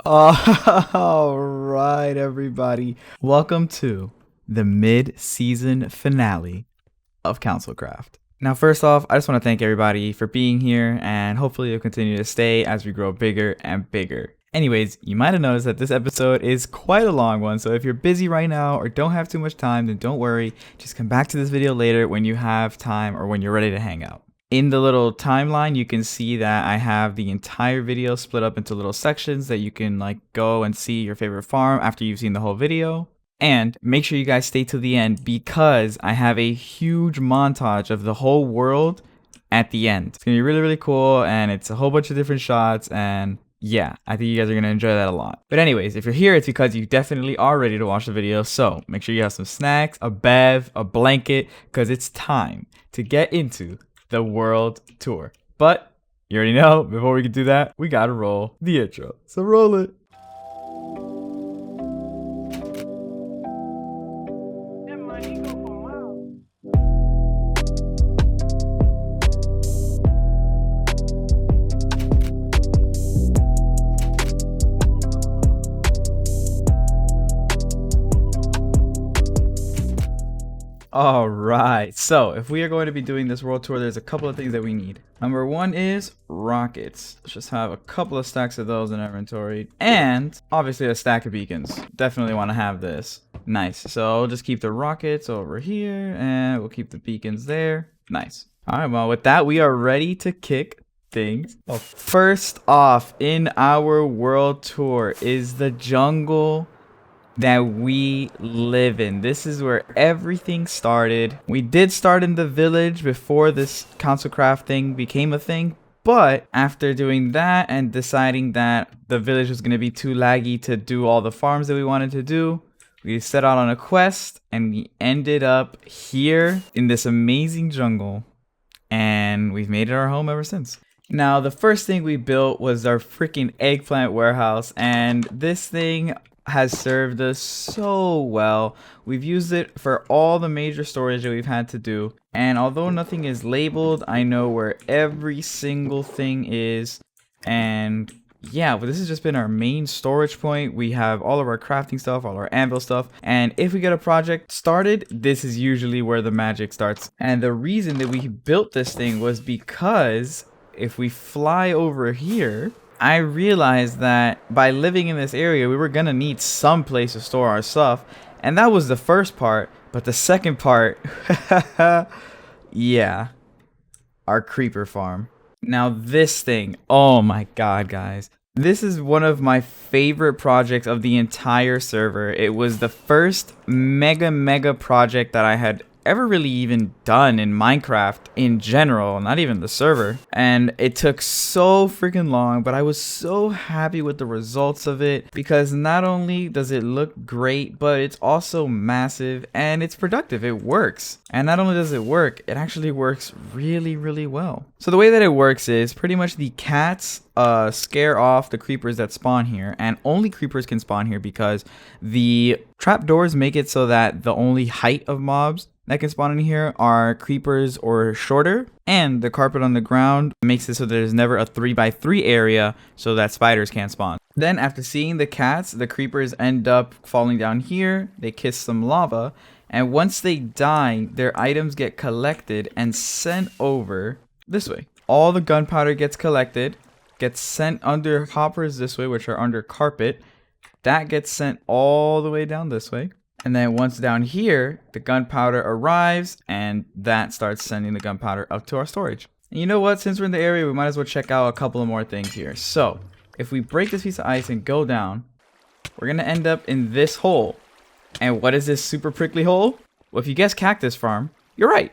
All right, everybody. Welcome to the mid-season finale of CouncilCraft. Now, first off, I just want to thank everybody for being here, and hopefully you'll continue to stay as we grow bigger and bigger. Anyways, you might have noticed that this episode is quite a long one, so if you're busy right now or don't have too much time, then don't worry. Just come back to this video later when you have time or when you're ready to hang out. In the little timeline, you can see that I have the entire video split up into little sections that you can go and see your favorite farm after you've seen the whole video. And make sure you guys stay till the end because I have a huge montage of the whole world at the end. It's gonna be really, really cool, and it's a whole bunch of different shots, and yeah, I think you guys are gonna enjoy that a lot. But anyways, if you're here, it's because you definitely are ready to watch the video, so make sure you have some snacks, a bev, a blanket, because it's time to get into the world tour. But you already know, before we can do that, we gotta roll the intro. So roll it. All right, so if we are going to be doing this world tour, there's a couple of things that we need. Number one is rockets. Let's just have a couple of stacks of those in our inventory, and obviously a stack of beacons. Definitely want to have this. Nice. So I'll just keep the rockets over here, and we'll keep the beacons there. Nice. All right, well, with that, we are ready to kick things off. First off, in our world tour is the jungle that we live in. This is where everything started. We did start in the village before this CouncilCraft thing became a thing, but after doing that and deciding that the village was going to be too laggy to do all the farms that we wanted to do, we set out on a quest and we ended up here in this amazing jungle, and we've made it our home ever since. Now, the first thing we built was our freaking eggplant warehouse, and this thing has served us so well. We've used it for all the major storage that we've had to do, and although nothing is labeled, I know where every single thing is. And yeah, but this has just been our main storage point. We have all of our crafting stuff, all our anvil stuff, and if we get a project started, this is usually where the magic starts. And the reason that we built this thing was because if we fly over here, I realized that by living in this area, we were going to need some place to store our stuff. And that was the first part. But the second part, yeah, our creeper farm. Now this thing, oh my god, guys. This is one of my favorite projects of the entire server. It was the first mega project that I had ever really even done in Minecraft in general, not even the server. And it took so freaking long, but I was so happy with the results of it because not only does it look great, but it's also massive and it's productive. It works. And not only does it work, it actually works really well. So the way that it works is pretty much the cats scare off the creepers that spawn here, and only creepers can spawn here because the trapdoors make it so that the only height of mobs that can spawn in here are creepers or shorter, and the carpet on the ground makes it so there's never a 3x3 area so that spiders can't spawn. Then after seeing the cats, the creepers end up falling down here, they kiss some lava, and once they die, their items get collected and sent over this way. All the gunpowder gets collected, gets sent under hoppers this way, which are under carpet. That gets sent all the way down this way. And then once down here, the gunpowder arrives, and that starts sending the gunpowder up to our storage. And you know what? Since we're in the area, we might as well check out a couple of more things here. So, if we break this piece of ice and go down, we're going to end up in this hole. And what is this super prickly hole? Well, if you guessed cactus farm, you're right.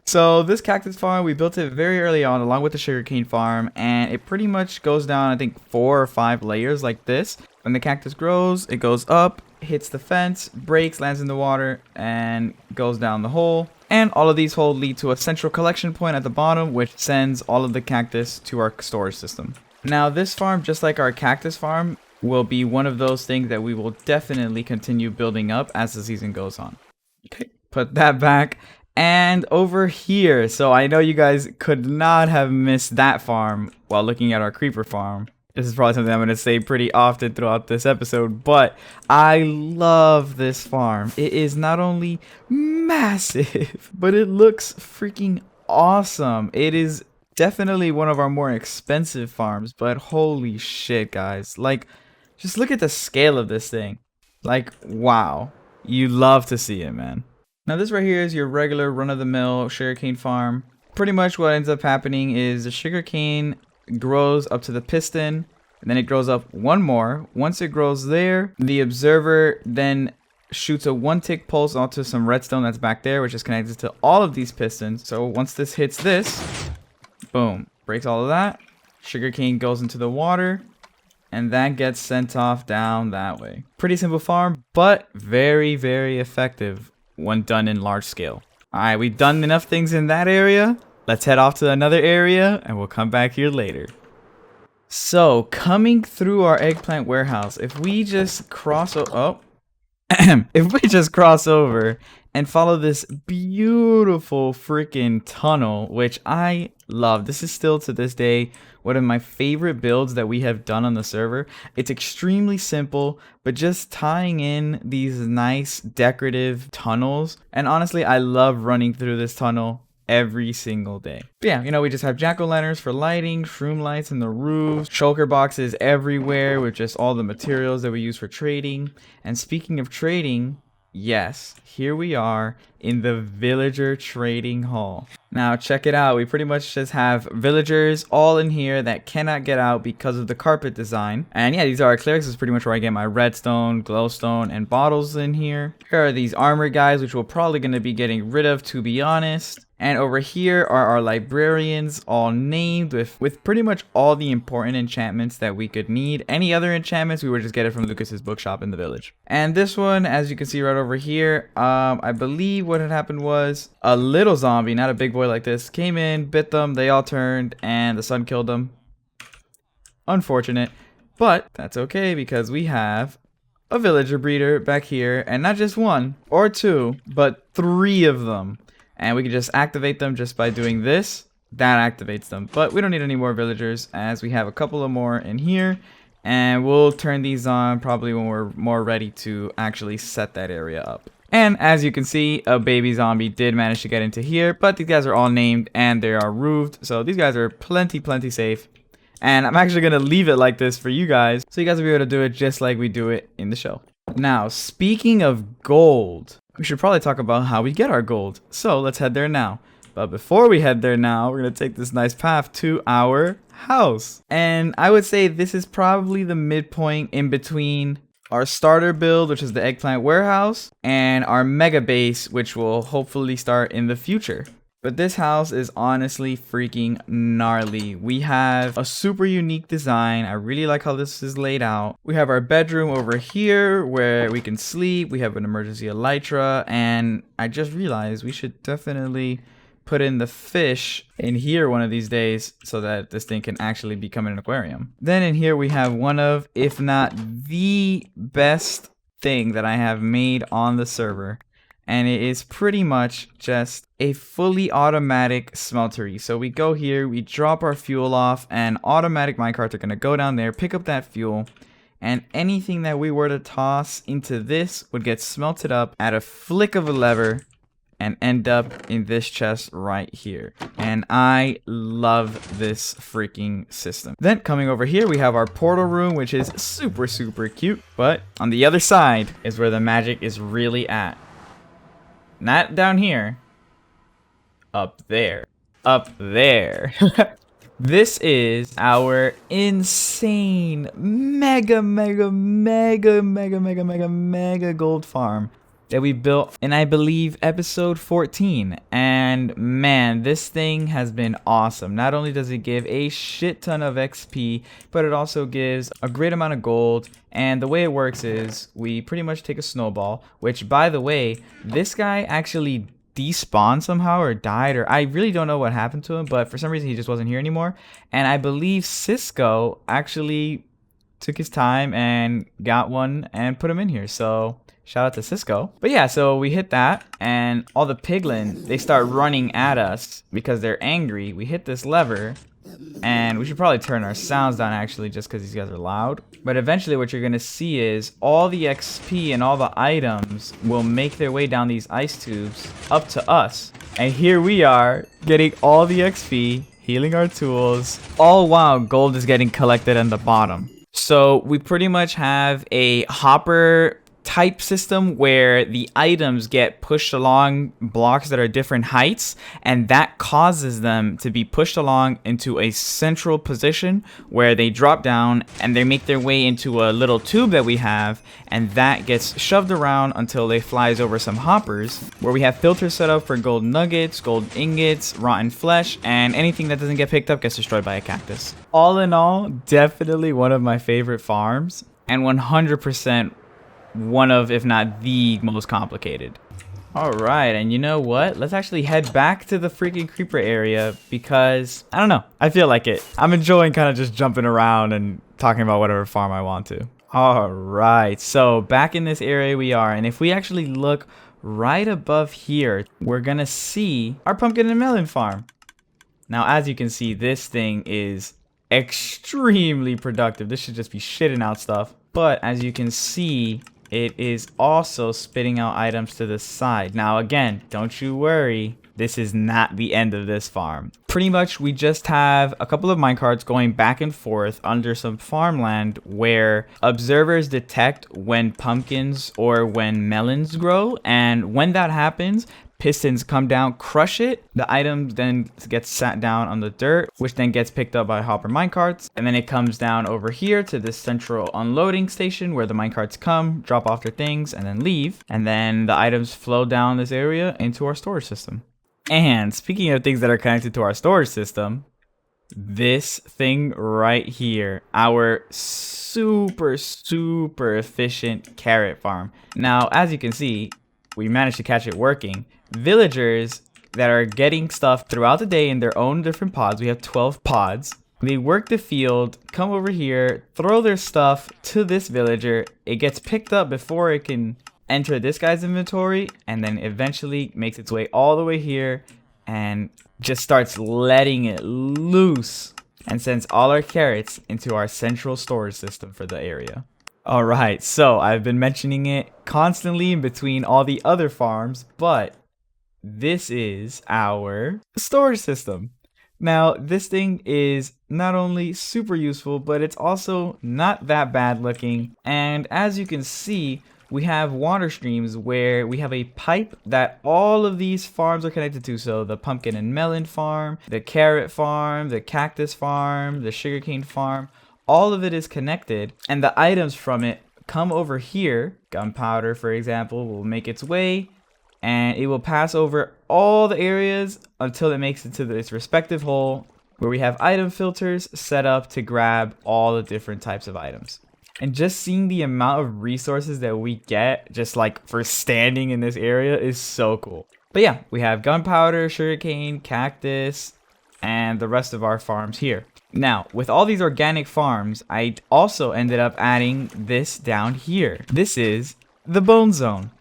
So this cactus farm, we built it very early on along with the sugarcane farm, and it pretty much goes down, I think, 4 or 5 layers like this. When the cactus grows, it goes up, hits the fence, breaks, lands in the water, and goes down the hole. And all of these holes lead to a central collection point at the bottom, which sends all of the cactus to our storage system. Now this farm, just like our cactus farm, will be one of those things that we will definitely continue building up as the season goes on. Okay, put that back. And over here, so I know you guys could not have missed that farm while looking at our creeper farm. This is probably something I'm going to say pretty often throughout this episode, but I love this farm. It is not only massive, but it looks freaking awesome. It is definitely one of our more expensive farms, but holy shit, guys. Like, just look at the scale of this thing. Like, wow. You love to see it, man. Now, this right here is your regular run-of-the-mill sugarcane farm. Pretty much what ends up happening is the sugarcane grows up to the piston, and then it grows up one more. Once it grows there, the observer then shoots a 1-tick pulse onto some redstone that's back there, which is connected to all of these pistons. So once this hits this, boom, breaks all of that. Sugarcane goes into the water, and that gets sent off down that way. Pretty simple farm, but very, very effective when done in large scale. Alright, we've done enough things in that area. Let's head off to another area, and we'll come back here later. So, coming through our eggplant warehouse, if we just cross if we just cross over and follow this beautiful freaking tunnel, which I love. This is still to this day one of my favorite builds that we have done on the server. It's extremely simple, but just tying in these nice decorative tunnels. And honestly, I love running through this tunnel every single day. But yeah, you know, we just have jack-o'-lanterns for lighting, shroom lights in the roofs, shulker boxes everywhere with just all the materials that we use for trading. And speaking of trading, yes, here we are in the villager trading hall. Now check it out. We pretty much just have villagers all in here that cannot get out because of the carpet design. And yeah, these are our clerics. This is pretty much where I get my redstone, glowstone, and bottles in here. Here are these armor guys, which we're probably going to be getting rid of, to be honest. And over here are our librarians, all named with pretty much all the important enchantments that we could need. Any other enchantments, we would just get it from Lucas's bookshop in the village. And this one, as you can see right over here, I believe what had happened was a little zombie, not a big boy like this, came in, bit them, they all turned, and the sun killed them. Unfortunate, but that's okay because we have a villager breeder back here, and not just one or two, but 3 of them. And we can just activate them just by doing this. That activates them. But we don't need any more villagers, as we have a couple of more in here. And we'll turn these on probably when we're more ready to actually set that area up. And as you can see, a baby zombie did manage to get into here. But these guys are all named and they are roofed. So these guys are plenty safe. And I'm actually going to leave it like this for you guys, so you guys will be able to do it just like we do it in the show. Now, speaking of gold, we should probably talk about how we get our gold. So let's head there now. But before we head there now, we're going to take this nice path to our house. And I would say this is probably the midpoint in between our starter build, which is the eggplant warehouse, and our mega base, which will hopefully start in the future. But this house is honestly freaking gnarly. We have a super unique design. I really like how this is laid out. We have our bedroom over here where we can sleep. We have an emergency elytra, and I just realized we should definitely put in the fish in here one of these days so that this thing can actually become an aquarium. Then in here we have one of, if not the best thing that I have made on the server. And it is pretty much just a fully automatic smeltery. So we go here, we drop our fuel off, and automatic minecarts are going to go down there, pick up that fuel, and anything that we were to toss into this would get smelted up at a flick of a lever and end up in this chest right here. And I love this freaking system. Then coming over here, we have our portal room, which is super cute. But on the other side is where the magic is really at. Not down here. Up there. Up there. This is our insane mega gold farm that we built in, I believe, episode 14. And man, this thing has been awesome. Not only does it give a shit ton of XP, but it also gives a great amount of gold. And the way it works is we pretty much take a snowball, which, by the way, this guy actually despawned somehow or died, or I really don't know what happened to him, but for some reason he just wasn't here anymore. And I believe Cisco actually took his time and got one and put him in here. So shout out to Cisco. But yeah, so we hit that, and all the piglins, they start running at us because they're angry. We hit this lever, And we should probably turn our sounds down actually just because these guys are loud. But eventually what you're going to see is all the XP and all the items will make their way down these ice tubes up to us. And here we are getting all the XP, healing our tools, all while gold is getting collected on the bottom. So we pretty much have a hopper type system where the items get pushed along blocks that are different heights, and that causes them to be pushed along into a central position where they drop down and they make their way into a little tube that we have, and that gets shoved around until they flies over some hoppers where we have filters set up for gold nuggets, gold ingots, rotten flesh, and anything that doesn't get picked up gets destroyed by a cactus. All in all, definitely one of my favorite farms, and 100% one of, if not the most complicated. All right, and you know what? Let's actually head back to the freaking creeper area because, I don't know, I feel like it. I'm enjoying kind of just jumping around and talking about whatever farm I want to. All right, so back in this area we are, and if we actually look right above here, we're gonna see our pumpkin and melon farm. Now, as you can see, this thing is extremely productive. This should just be shitting out stuff. But as you can see, it is also spitting out items to the side. Now again, don't you worry, this is not the end of this farm. Pretty much we just have a couple of minecarts going back and forth under some farmland where observers detect when pumpkins or when melons grow, and when that happens, pistons come down, crush it. The item then gets sat down on the dirt, which then gets picked up by hopper minecarts. And then it comes down over here to this central unloading station where the minecarts come, drop off their things, and then leave. And then the items flow down this area into our storage system. And speaking of things that are connected to our storage system, this thing right here, our super efficient carrot farm. Now, as you can see, we managed to catch it working. Villagers that are getting stuff throughout the day in their own different pods. We have 12 pods. They work the field, come over here, throw their stuff to this villager. It gets picked up before it can enter this guy's inventory, and then eventually makes its way all the way here and just starts letting it loose and sends all our carrots into our central storage system for the area. All right, so I've been mentioning it constantly in between all the other farms, but this is our storage system. Now, this thing is not only super useful, but it's also not that bad looking. And as you can see, we have water streams where we have a pipe that all of these farms are connected to. So the pumpkin and melon farm, the carrot farm, the cactus farm, the sugarcane farm, all of it is connected, and the items from it come over here. Gunpowder, for example, will make its way, and it will pass over all the areas until it makes it to its respective hole, where we have item filters set up to grab all the different types of items. And just seeing the amount of resources that we get just like for standing in this area is so cool. But yeah, we have gunpowder, sugarcane, cactus, and the rest of our farms here. Now, with all these organic farms, I also ended up adding this down here. This is the bone zone.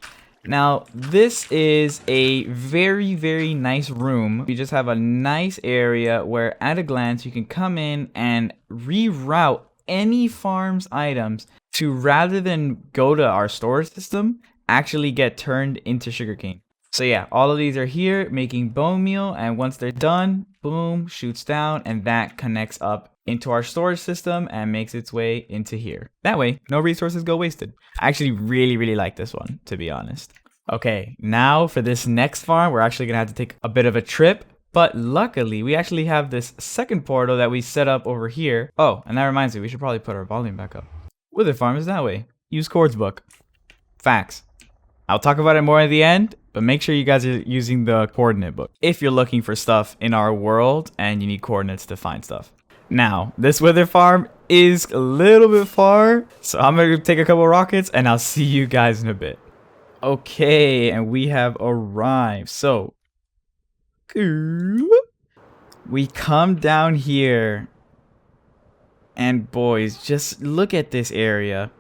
Now, this is a very nice room. We just have a nice area where at a glance you can come in and reroute any farm's items to, rather than go to our storage system, actually get turned into sugarcane. So yeah, all of these are here making bone meal, and once they're done, boom, shoots down, and that connects up into our storage system and makes its way into here. That way, no resources go wasted. I actually really like this one, to be honest. Okay, now for this next farm, we're actually gonna have to take a bit of a trip, but luckily we actually have this second portal that we set up over here. Oh, and that reminds me, we should probably put our volume back up. Wither farm is that way. Use Chords book. Facts. I'll talk about it more at the end, but make sure you guys are using the coordinate book if you're looking for stuff in our world and you need coordinates to find stuff. Now, this wither farm is a little bit far, so I'm going to take a couple rockets and I'll see you guys in a bit. Okay, and we have arrived. So, we come down here, and boys, just look at this area.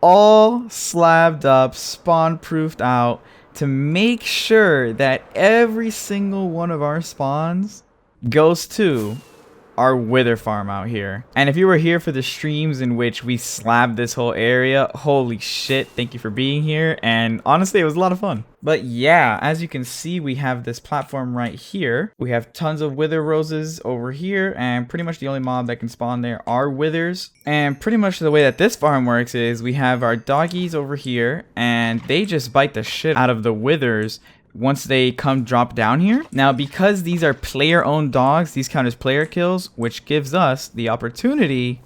All slabbed up, spawn proofed out to make sure that every single one of our spawns goes to our wither farm out here. And if you were here for the streams in which we slabbed this whole area, holy shit, thank you for being here. And honestly, it was a lot of fun. But yeah, as you can see, we have this platform right here. We have tons of wither roses over here, and pretty much the only mob that can spawn there are withers. And pretty much the way that this farm works is we have our doggies over here, and they just bite the shit out of the withers once they come drop down here. Now, because these are player-owned dogs, these count as player kills, which gives us the opportunity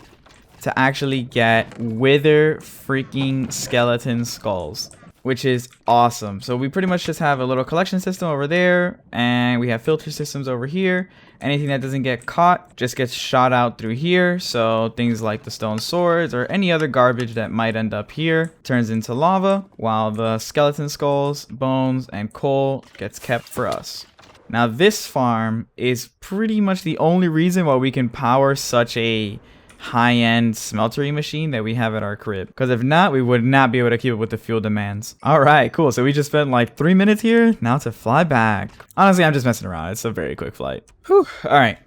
to actually get wither freaking skeleton skulls, which is awesome. So we pretty much just have a little collection system over there, and we have filter systems over here. Anything that doesn't get caught just gets shot out through here. So things like the stone swords or any other garbage that might end up here turns into lava, while the skeleton skulls, bones, and coal gets kept for us. Now this farm is pretty much the only reason why we can power such a high-end smeltery machine that we have at our crib, because if not, we would not be able to keep up with the fuel demands. All right, cool. So we just spent like 3 minutes here. Now to fly back. Honestly, I'm just messing around. It's a very quick flight. Whew. All right,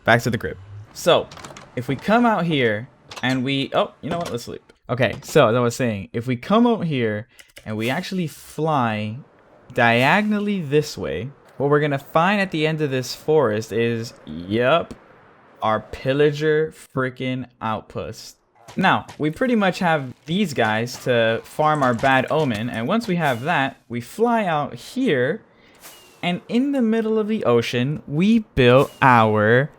back to the crib. So if we come out here and we, oh, you know what, let's sleep. Okay, so as I was saying, if we come out here and we actually fly diagonally this way, what we're gonna find at the end of this forest is, yep, our pillager freaking outpost. Now, we pretty much have these guys to farm our bad omen, and once we have that, we fly out here, and in the middle of the ocean, we built our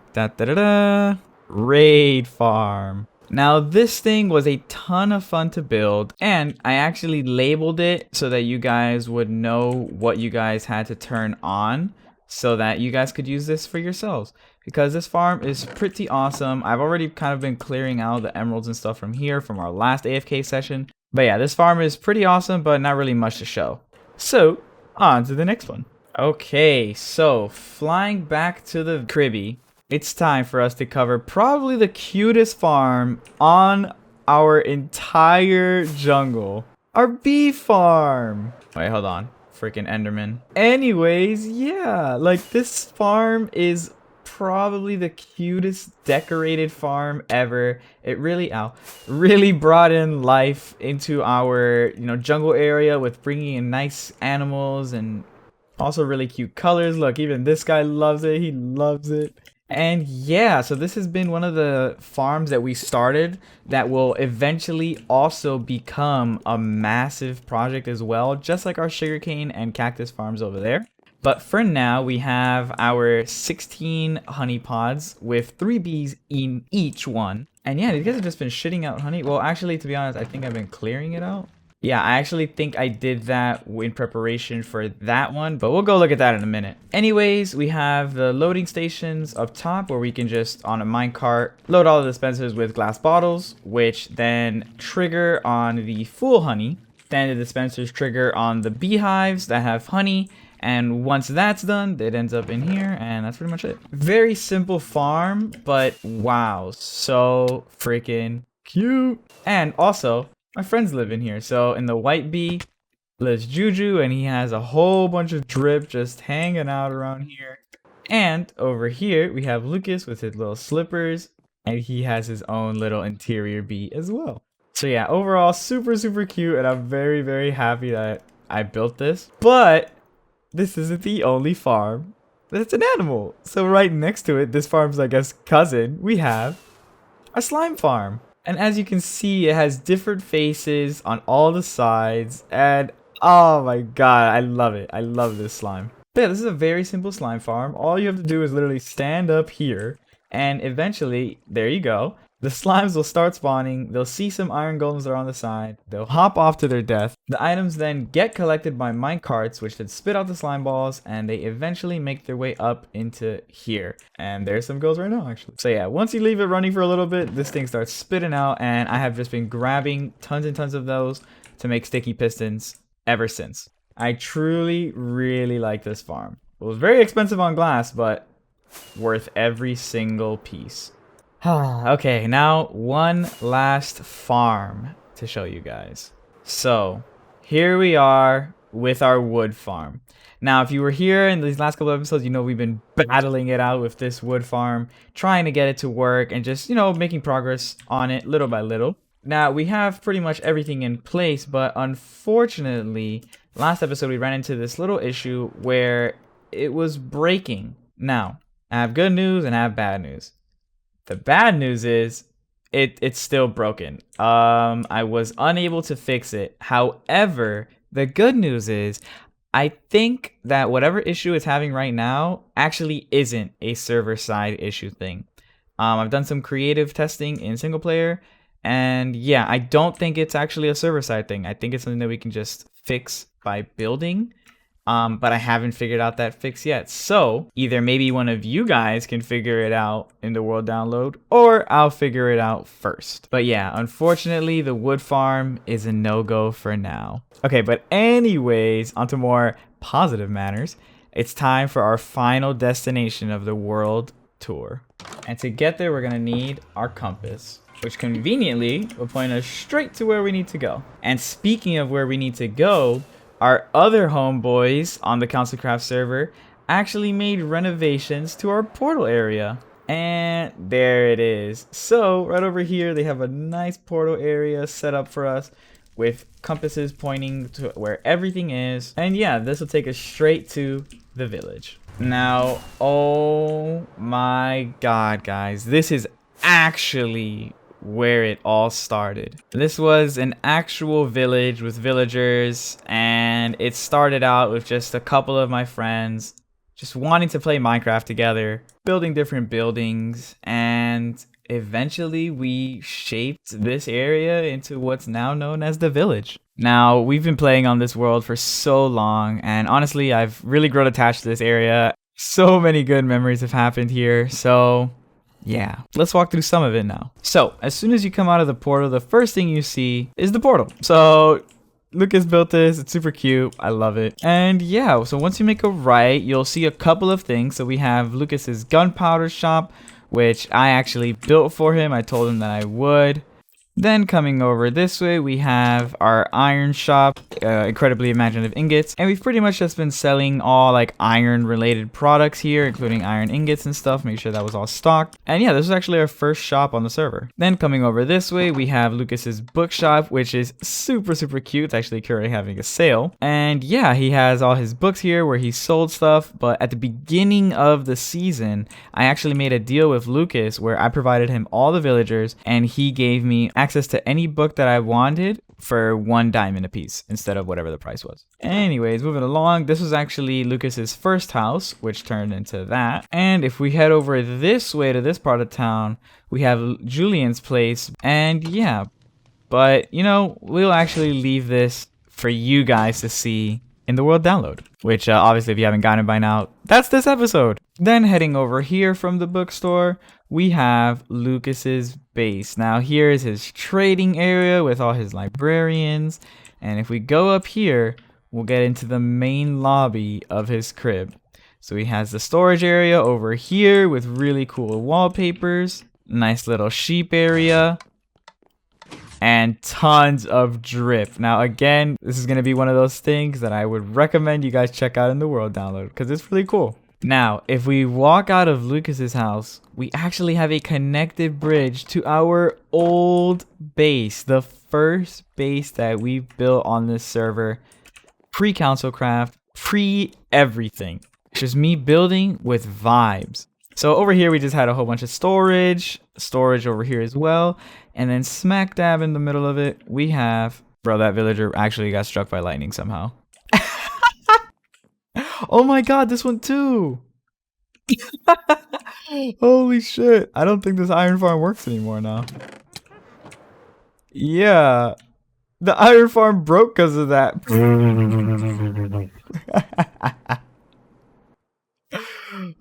raid farm. Now, this thing was a ton of fun to build, and I actually labeled it so that you guys would know what you guys had to turn on, so that you guys could use this for yourselves, because this farm is pretty awesome. I've already kind of been clearing out the emeralds and stuff from here from our last AFK session. But yeah, this farm is pretty awesome, but not really much to show. So, on to the next one. Okay, so flying back to the cribby, it's time for us to cover probably the cutest farm on our entire jungle. Our bee farm. Wait, hold on. Freaking Enderman. Anyways, yeah, like this farm is probably the cutest decorated farm ever. It really brought in life into our, jungle area with bringing in nice animals and also really cute colors. Look, even this guy loves it. He loves it. And yeah, so this has been one of the farms that we started that will eventually also become a massive project as well, just like our sugarcane and cactus farms over there. But for now, we have our 16 honey pods with 3 bees in each one. And yeah, these guys have just been shitting out honey. Well, actually, to be honest, I think I've been clearing it out. Yeah, I actually think I did that in preparation for that one, but we'll go look at that in a minute. Anyways, we have the loading stations up top where we can just, on a minecart, load all the dispensers with glass bottles, which then trigger on the full honey. Then the dispensers trigger on the beehives that have honey, and once that's done, it ends up in here, and that's pretty much it. Very simple farm, but wow, so freaking cute. And also, my friends live in here. So in the white bee lives Juju, and he has a whole bunch of drip just hanging out around here. And over here we have Lucas with his little slippers, and he has his own little interior bee as well. So yeah, overall super cute, and I'm very happy that I built this. But this isn't the only farm that's an animal. So right next to it, this farm's I guess cousin, we have a slime farm. And as you can see, it has different faces on all the sides. And oh my god, I love it. I love this slime. But yeah, this is a very simple slime farm. All you have to do is literally stand up here. And eventually, there you go. The slimes will start spawning. They'll see some iron golems that are on the side. They'll hop off to their death. The items then get collected by minecarts, which then spit out the slime balls, and they eventually make their way up into here. And there's some girls right now, actually. So yeah, once you leave it running for a little bit, this thing starts spitting out, and I have just been grabbing tons and tons of those to make sticky pistons ever since. I truly, really like this farm. It was very expensive on glass, but worth every single piece. Okay, now one last farm to show you guys. So here we are with our wood farm. Now, if you were here in these last couple of episodes, you know we've been battling it out with this wood farm, trying to get it to work and just, making progress on it little by little. Now, we have pretty much everything in place, but unfortunately, last episode we ran into this little issue where it was breaking. Now, I have good news and I have bad news. The bad news is it's still broken. I was unable to fix it. However, the good news is I think that whatever issue it's having right now actually isn't a server-side issue thing. I've done some creative testing in single player, and yeah, I don't think it's actually a server-side thing. I think it's something that we can just fix by building. But I haven't figured out that fix yet. So either maybe one of you guys can figure it out in the world download, or I'll figure it out first. But yeah, unfortunately, the wood farm is a no-go for now. Okay, but anyways, onto more positive matters. It's time for our final destination of the world tour. And to get there, we're gonna need our compass, which conveniently will point us straight to where we need to go. And speaking of where we need to go, our other homeboys on the CouncilCraft server actually made renovations to our portal area. And there it is. So right over here, they have a nice portal area set up for us with compasses pointing to where everything is. And yeah, this will take us straight to the village. Now, oh my God, guys, this is actually where it all started. This was an actual village with villagers, and it started out with just a couple of my friends just wanting to play Minecraft together, building different buildings, and eventually we shaped this area into what's now known as the village. Now, we've been playing on this world for so long, and honestly, I've really grown attached to this area. So many good memories have happened here, so yeah, let's walk through some of it now. So, as soon as you come out of the portal, the first thing you see is the portal. So, Lucas built this. It's super cute. I love it. And yeah, so once you make a right, you'll see a couple of things. So, we have Lucas's gunpowder shop, which I actually built for him. I told him that I would. Then coming over this way, we have our iron shop, incredibly imaginative ingots. And we've pretty much just been selling all like iron related products here, including iron ingots and stuff. Make sure that was all stocked. And yeah, this is actually our first shop on the server. Then coming over this way, we have Lucas's bookshop, which is super, super cute. It's actually currently having a sale. And yeah, he has all his books here where he sold stuff. But at the beginning of the season, I actually made a deal with Lucas where I provided him all the villagers and he gave me access to any book that I wanted for 1 diamond a piece instead of whatever the price was. Anyways, moving along, this was actually Lucas's first house, which turned into that. And if we head over this way to this part of town, we have Julian's place. And yeah, but we'll actually leave this for you guys to see in the world download, which obviously if you haven't gotten it by now, that's this episode. Then heading over here from the bookstore, we have Lucas's base. Now here is his trading area with all his librarians. And if we go up here, we'll get into the main lobby of his crib. So he has the storage area over here with really cool wallpapers, nice little sheep area, and tons of drip. Now again, this is going to be one of those things that I would recommend you guys check out in the world download because it's really cool. Now, if we walk out of Lucas's house, we actually have a connected bridge to our old base, the first base that we built on this server, pre-CouncilCraft, pre-everything. It's just me building with vibes. So over here, we just had a whole bunch of storage over here as well. And then smack dab in the middle of it, we have, bro, that villager actually got struck by lightning somehow. Oh my God, this one too. Holy shit. I don't think this iron farm works anymore now. Yeah. The iron farm broke because of that.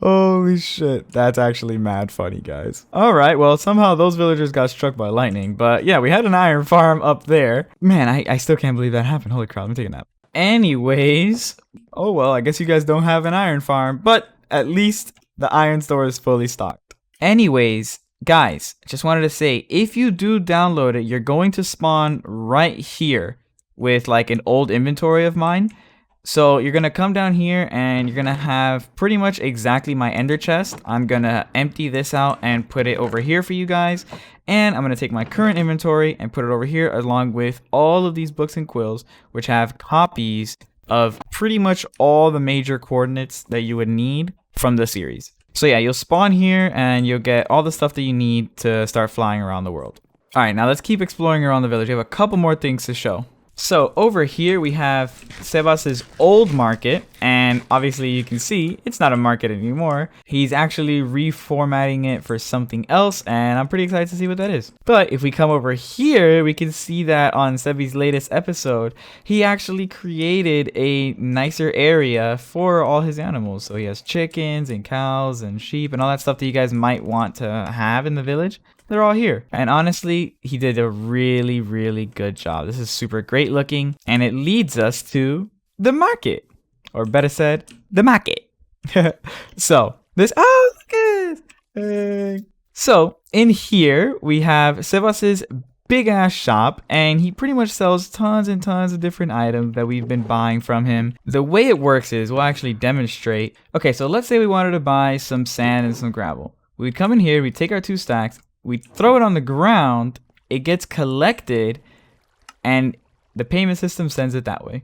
Holy shit. That's actually mad funny, guys. Alright, well, somehow those villagers got struck by lightning. But yeah, we had an iron farm up there. Man, I still can't believe that happened. Holy crap, let me take a nap. Anyways, oh well, I guess you guys don't have an iron farm, but at least the iron store is fully stocked. Anyways, guys, just wanted to say, if you do download it, you're going to spawn right here with like an old inventory of mine. So you're going to come down here and you're going to have pretty much exactly my ender chest. I'm going to empty this out and put it over here for you guys. And I'm going to take my current inventory and put it over here along with all of these books and quills, which have copies of pretty much all the major coordinates that you would need from the series. So yeah, you'll spawn here and you'll get all the stuff that you need to start flying around the world. All right, now let's keep exploring around the village. We have a couple more things to show. So over here we have Sebas's old market, and obviously you can see it's not a market anymore. He's actually reformatting it for something else, and I'm pretty excited to see what that is. But if we come over here, we can see that on Sebi's latest episode, he actually created a nicer area for all his animals. So he has chickens and cows and sheep and all that stuff that you guys might want to have in the village. They're all here. And honestly, he did a really, really good job. This is super great looking. And it leads us to the market. Or better said, the market. So, this... Oh, look at this! So, in here, we have Sebas's big-ass shop. And he pretty much sells tons and tons of different items that we've been buying from him. The way it works is, we'll actually demonstrate. Okay, so let's say we wanted to buy some sand and some gravel. We'd come in here, we'd take our 2 stacks, we throw it on the ground, it gets collected, and the payment system sends it that way.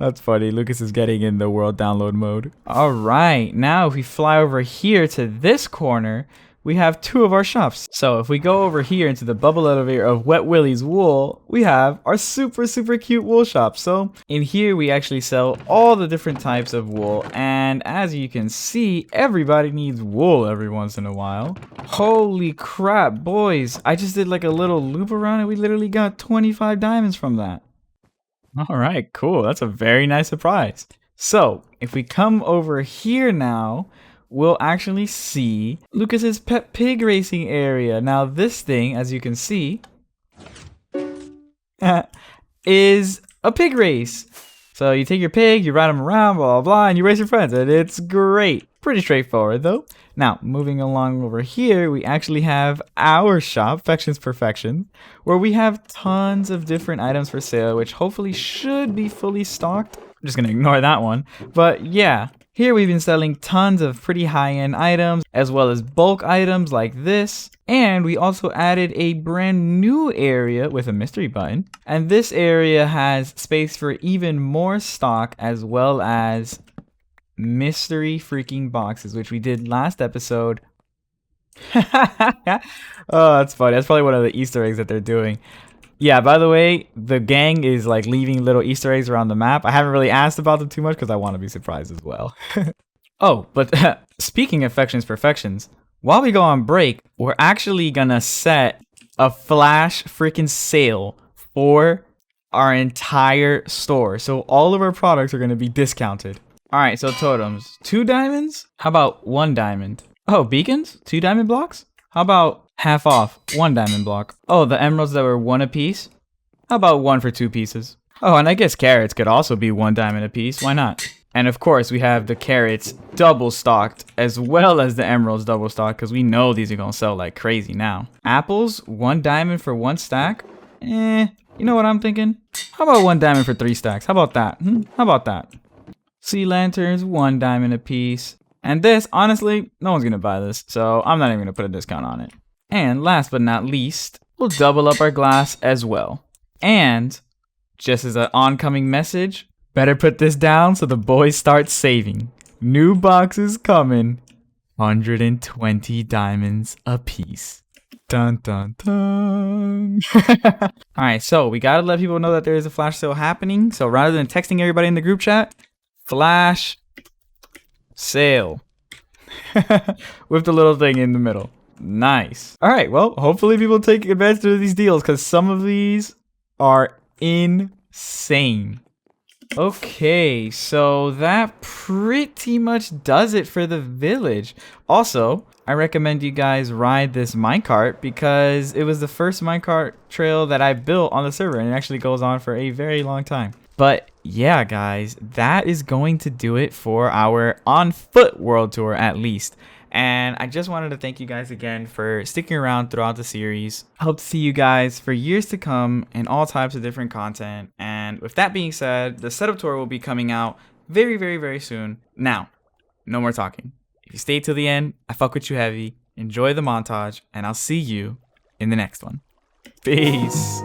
That's funny. Lucas is getting in the world download mode. All right, now if we fly over here to this corner, we have 2 of our shops. So if we go over here into the bubble elevator of Wet Willie's Wool, we have our super, super cute wool shop. So in here, we actually sell all the different types of wool. And as you can see, everybody needs wool every once in a while. Holy crap, boys. I just did like a little loop around it. We literally got 25 diamonds from that. All right, cool. That's a very nice surprise. So if we come over here now, we'll actually see Lucas's pet pig racing area. Now this thing, as you can see, is a pig race. So you take your pig, you ride them around, blah, blah, blah, and you race your friends, and it's great. Pretty straightforward though. Now, moving along over here, we actually have our shop, Fection's Perfection, where we have tons of different items for sale, which hopefully should be fully stocked. I'm just gonna ignore that one. But yeah, here we've been selling tons of pretty high-end items, as well as bulk items like this. And we also added a brand new area with a mystery button. And this area has space for even more stock, as well as mystery freaking boxes, which we did last episode. Oh, that's funny. That's probably one of the Easter eggs that they're doing. Yeah, by the way, the gang is like leaving little Easter eggs around the map. I haven't really asked about them too much because I want to be surprised as well. Oh, but speaking of Fection's Perfections, while we go on break, we're actually gonna set a flash freaking sale for our entire store. So all of our products are gonna be discounted. All right, so totems, 2 diamonds? How about 1 diamond? Oh, beacons, 2 diamond blocks? How about half off, 1 diamond block? Oh, the emeralds that were 1 apiece? How about 1 for 2 pieces? Oh, and I guess carrots could also be 1 diamond apiece, why not? And of course, we have the carrots double stocked, as well as the emeralds double stocked, because we know these are gonna sell like crazy now. Apples, 1 diamond for 1 stack? You know what I'm thinking? How about 1 diamond for 3 stacks? How about that? How about that? Sea lanterns, 1 diamond apiece. And this, honestly, no one's gonna buy this, so I'm not even gonna put a discount on it. And last but not least, we'll double up our glass as well. And, just as an oncoming message, better put this down so the boys start saving. New boxes coming. 120 diamonds a piece. Dun dun dun. Alright, so we gotta let people know that there is a flash sale happening. So rather than texting everybody in the group chat, flash sale. With the little thing in the middle. Nice. Alright, well, hopefully people take advantage of these deals because some of these are insane. Okay, so that pretty much does it for the village. Also, I recommend you guys ride this minecart because it was the first minecart trail that I built on the server and it actually goes on for a very long time. But yeah, guys, that is going to do it for our on foot world tour at least. And I just wanted to thank you guys again for sticking around throughout the series. I hope to see you guys for years to come in all types of different content. And And with that being said, the setup tour will be coming out very, very, very soon. Now, no more talking. If you stay till the end, I fuck with you heavy. Enjoy the montage, and I'll see you in the next one. Peace.